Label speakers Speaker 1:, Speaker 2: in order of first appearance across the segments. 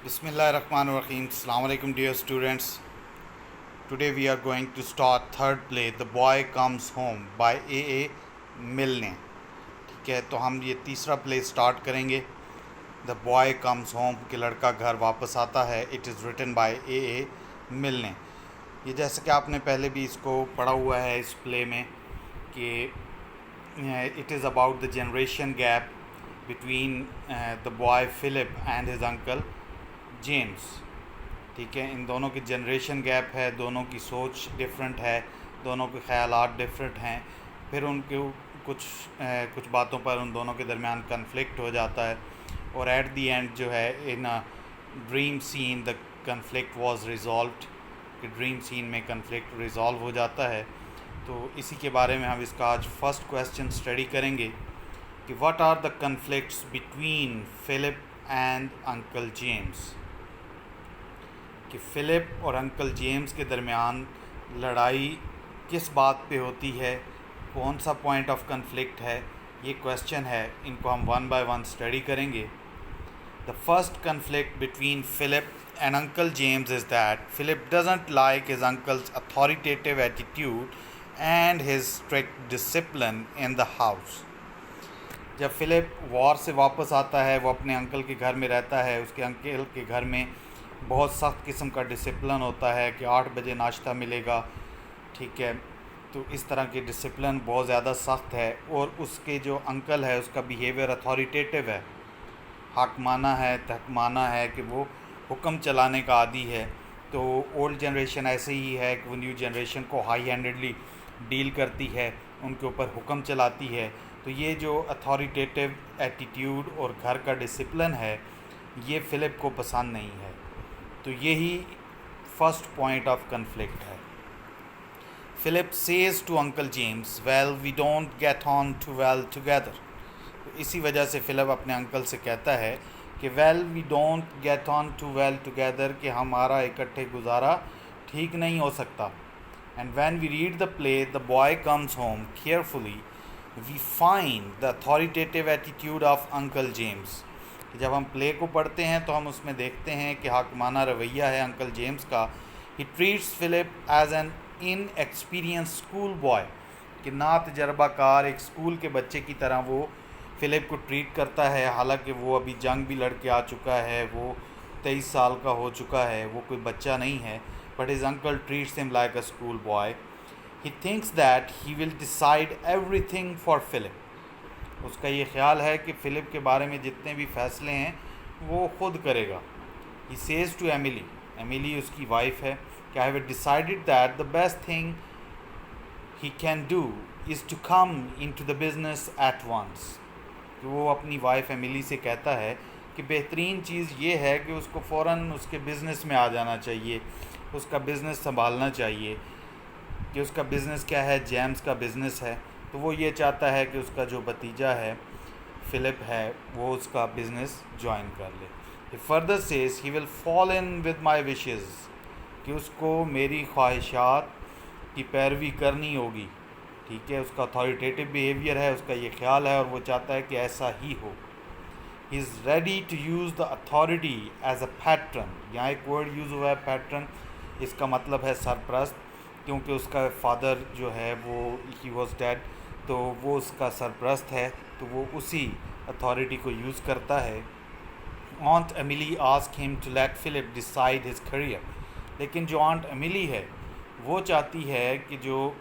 Speaker 1: Bismillahirrahmanirrahim. Assalamu alaikum dear students. Today we are going to start third play The Boy Comes Home by A.A. Milne. ٹھیک ہے، تو ہم یہ تیسرا پلے start کریں گے. The Boy Comes Home کہ لڑکا گھر واپس آتا ہے. It is written by A.A. Milne. یہ جیسا کہ آپ نے پہلے بھی اس کو پڑھا ہوا ہے اس پلے میں کہ it is about the generation gap between the boy Philip and his uncle James. ٹھیک ہے، ان دونوں کی جنریشن گیپ ہے، دونوں کی سوچ ڈفرینٹ ہے، دونوں کے خیالات ڈفرینٹ ہیں. پھر ان کے کچھ باتوں پر ان دونوں کے درمیان کنفلکٹ ہو جاتا ہے، اور ایٹ دی اینڈ جو ہے in dream scene the conflict was resolved, کہ ڈریم سین میں کنفلکٹ ریزالو ہو جاتا ہے. تو اسی کے بارے میں ہم اس کا آج فرسٹ کویسچن اسٹڈی کریں گے کہ what are the conflicts between Philip and uncle James. کہ فلپ اور انکل جیمز کے درمیان لڑائی کس بات پہ ہوتی ہے، کون سا پوائنٹ آف کنفلکٹ ہے، یہ کویسچن ہے. ان کو ہم ون بائی ون اسٹڈی کریں گے. The first conflict between Philip and uncle James is that Philip doesn't like his uncle's authoritative attitude and his strict discipline in the house. جب Philip war سے واپس آتا ہے، وہ اپنے انکل کے گھر میں رہتا ہے. اس کے انکل کے گھر میں بہت سخت قسم کا ڈسپلن ہوتا ہے کہ 8 بجے ناشتہ ملے گا. ٹھیک ہے، تو اس طرح کی ڈسپلن بہت زیادہ سخت ہے. اور اس کے جو انکل ہے اس کا بیہیویئر اتھارٹیٹیو ہے، حاکمانہ ہے، تحکمانہ ہے، کہ وہ حکم چلانے کا عادی ہے. تو اولڈ جنریشن ایسے ہی ہے کہ وہ نیو جنریشن کو ہائی ہینڈڈلی ڈیل کرتی ہے، ان کے اوپر حکم چلاتی ہے. تو یہ جو اتھارٹیٹیو ایٹیٹیوڈ اور گھر کا ڈسپلن ہے، یہ فلپ کو پسند نہیں ہے. تو یہی فرسٹ پوائنٹ آف کنفلکٹ ہے. Philip says to uncle James well we don't get on too well together. اسی وجہ سے فلپ اپنے انکل سے کہتا ہے کہ well we don't get on too well together, کہ ہمارا اکٹھے گزارا ٹھیک نہیں ہو سکتا. And when we read the play the boy comes home carefully we find the authoritative attitude of uncle James. جب ہم پلے کو پڑھتے ہیں تو ہم اس میں دیکھتے ہیں کہ حاکمانہ رویہ ہے انکل جیمز کا. He treats Philip as an inexperienced school boy, کہ نا تجربہ کار ایک اسکول کے بچے کی طرح وہ فلپ کو ٹریٹ کرتا ہے. حالانکہ وہ ابھی جنگ بھی لڑ کے آ چکا ہے، وہ 23 سال کا ہو چکا ہے، وہ کوئی بچہ نہیں ہے. But his uncle treats him like a school boy. He thinks that he will decide everything for Philip. اس کا یہ خیال ہے کہ فلپ کے بارے میں جتنے بھی فیصلے ہیں وہ خود کرے گا. He says to Emily, Emily اس کی وائف ہے، کہ I have decided that the best thing he can do is to come into the business at once. کہ وہ اپنی وائف ایملی سے کہتا ہے کہ بہترین چیز یہ ہے کہ اس کو فوراً اس کے بزنس میں آ جانا چاہیے، اس کا بزنس سنبھالنا چاہیے. کہ اس کا بزنس کیا ہے؟ جیمز کا بزنس ہے. تو وہ یہ چاہتا ہے کہ اس کا جو بھتیجا ہے فلپ ہے وہ اس کا بزنس جوائن کر لے. Further says he will fall in with my wishes, کہ اس کو میری خواہشات کی پیروی کرنی ہوگی. ٹھیک ہے، اس کا اتھارٹیٹیو بیہیویئر ہے، اس کا یہ خیال ہے اور وہ چاہتا ہے کہ ایسا ہی ہو. He is ready to use the authority as a pattern. یہاں ایک ورڈ یوز ہوا ہے پیٹرن، اس کا مطلب ہے سرپرست، کیونکہ اس کا فادر جو ہے وہ ہی واز ڈیڈ، تو وہ اس کا سرپرست ہے، تو وہ اسی اتھارٹی کو یوز کرتا ہے. Aunt Emily ask him to let Philip decide his career. لیکن جو آنٹ ایملی ہے وہ چاہتی ہے کہ جو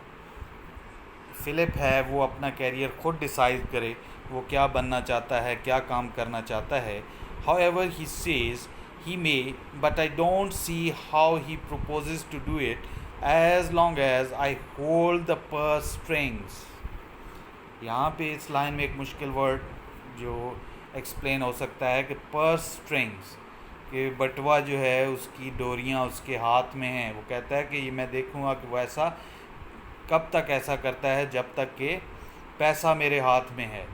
Speaker 1: فلپ ہے وہ اپنا کیریئر خود ڈیسائیڈ کرے، وہ کیا بننا چاہتا ہے، کیا کام کرنا چاہتا ہے. However he says he may but I don't see how he proposes to do it as long as I hold the purse strings. یہاں پہ اس لائن میں ایک مشکل ورڈ جو ایکسپلین ہو سکتا ہے کہ پرس اسٹرنگس، کہ بٹوا جو ہے اس کی ڈوریاں اس کے ہاتھ میں ہیں. وہ کہتا ہے کہ یہ میں دیکھوں گا کہ وہ ایسا کب تک ایسا کرتا ہے، جب تک کہ پیسہ میرے ہاتھ میں ہے.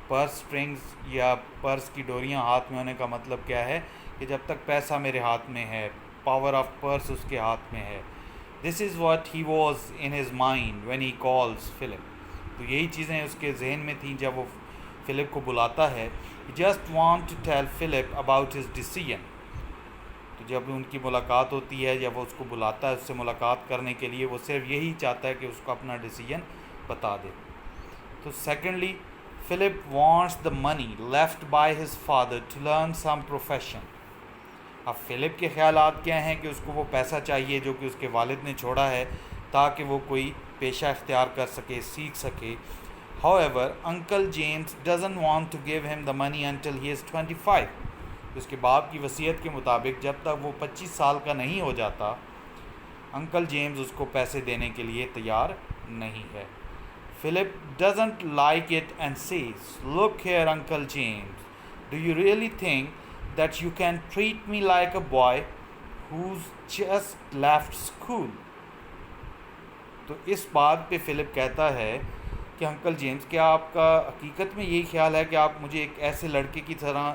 Speaker 1: پرس اسٹرنگس یا پرس کی ڈوریاں ہاتھ میں ہونے کا مطلب کیا ہے؟ کہ جب تک پیسہ میرے ہاتھ میں ہے، پاور آف پرس اس کے ہاتھ میں ہے. This is what he was in his mind when he calls Philip. تو یہی چیزیں اس کے ذہن میں تھیں جب وہ فلپ کو بلاتا ہے. He just want to tell Philip about his decision. تو جب ان کی ملاقات ہوتی ہے یا وہ اس کو بلاتا ہے اس سے ملاقات کرنے کے لیے، وہ صرف یہی چاہتا ہے کہ اس کو اپنا ڈیسیجن بتا دے. تو secondly Philip wants the money left by his father to learn some profession. اب فلپ کے خیالات کیا ہیں کہ اس کو وہ پیسہ چاہیے جو کہ اس کے والد نے چھوڑا ہے تاکہ وہ کوئی پیشہ اختیار کر سکے، سیکھ سکے. However, Uncle James doesn't want to give him the money until he is 25. اس کے باپ کی وصیت کے مطابق جب تک وہ 25 سال کا نہیں ہو جاتا انکل جیمز اس کو پیسے دینے کے لیے تیار نہیں ہے. Philip doesn't like it and says, "Look here, Uncle James, do you really think that you can treat me like a boy who's just left school?" تو اس بات پہ فلپ کہتا ہے کہ انکل جیمز، کیا آپ کا حقیقت میں یہی خیال ہے کہ آپ مجھے ایک ایسے لڑکے کی طرح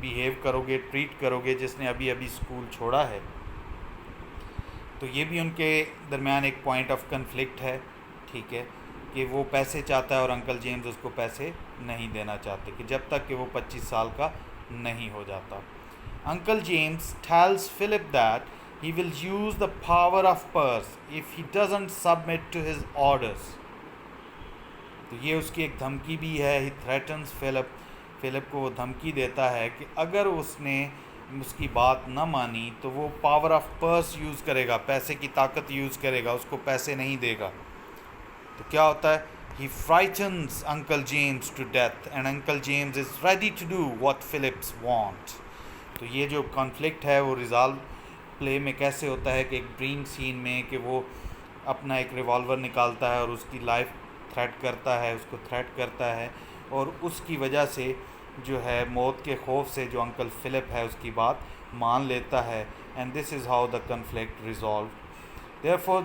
Speaker 1: بیہیو کرو گے، ٹریٹ کرو گے جس نے ابھی اسکول چھوڑا ہے؟ تو یہ بھی ان کے درمیان ایک پوائنٹ آف کنفلکٹ ہے، ٹھیک ہے، کہ وہ پیسے چاہتا ہے اور انکل جیمز اس کو پیسے نہیں دینا چاہتے کہ جب تک کہ وہ 25 سال کا نہیں ہو جاتا. Uncle James tells Philip that he will use the power of purse if he doesn't submit to his orders. تو یہ اس کی ایک دھمکی بھی ہے. He threatens فلپ کو وہ دھمکی دیتا ہے کہ اگر اس نے اس کی بات نہ مانی تو وہ پاور آف پرس یوز کرے گا، پیسے کی طاقت یوز کرے گا، اس کو پیسے نہیں دے گا. تو کیا ہوتا ہے؟ He frightens Uncle James to death and Uncle James is ready to do what Phillips wants. تو یہ جو کانفلکٹ ہے وہ ریزالو پلے میں کیسے ہوتا ہے کہ ایک ڈریم سین میں کہ وہ اپنا ایک ریوالور نکالتا ہے اور اس کی لائف تھریٹ کرتا ہے، اس کو تھریٹ کرتا ہے، اور اس کی وجہ سے جو ہے موت کے خوف سے جو انکل فلپ ہے اس کی بات مان لیتا ہے. And this is how the conflict resolved. Therefore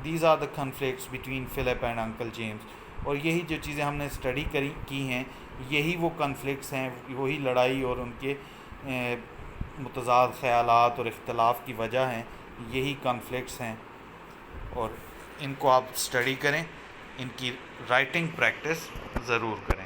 Speaker 1: these are the conflicts between Philip and Uncle James. اور یہی جو چیزیں ہم نے اسٹڈی کی ہیں یہی وہ کنفلکٹس ہیں، وہی لڑائی اور ان کے متضاد خیالات اور اختلاف کی وجہ ہیں، یہی کنفلکٹس ہیں. اور ان کو آپ اسٹڈی کریں، ان کی رائٹنگ پریکٹس ضرور کریں.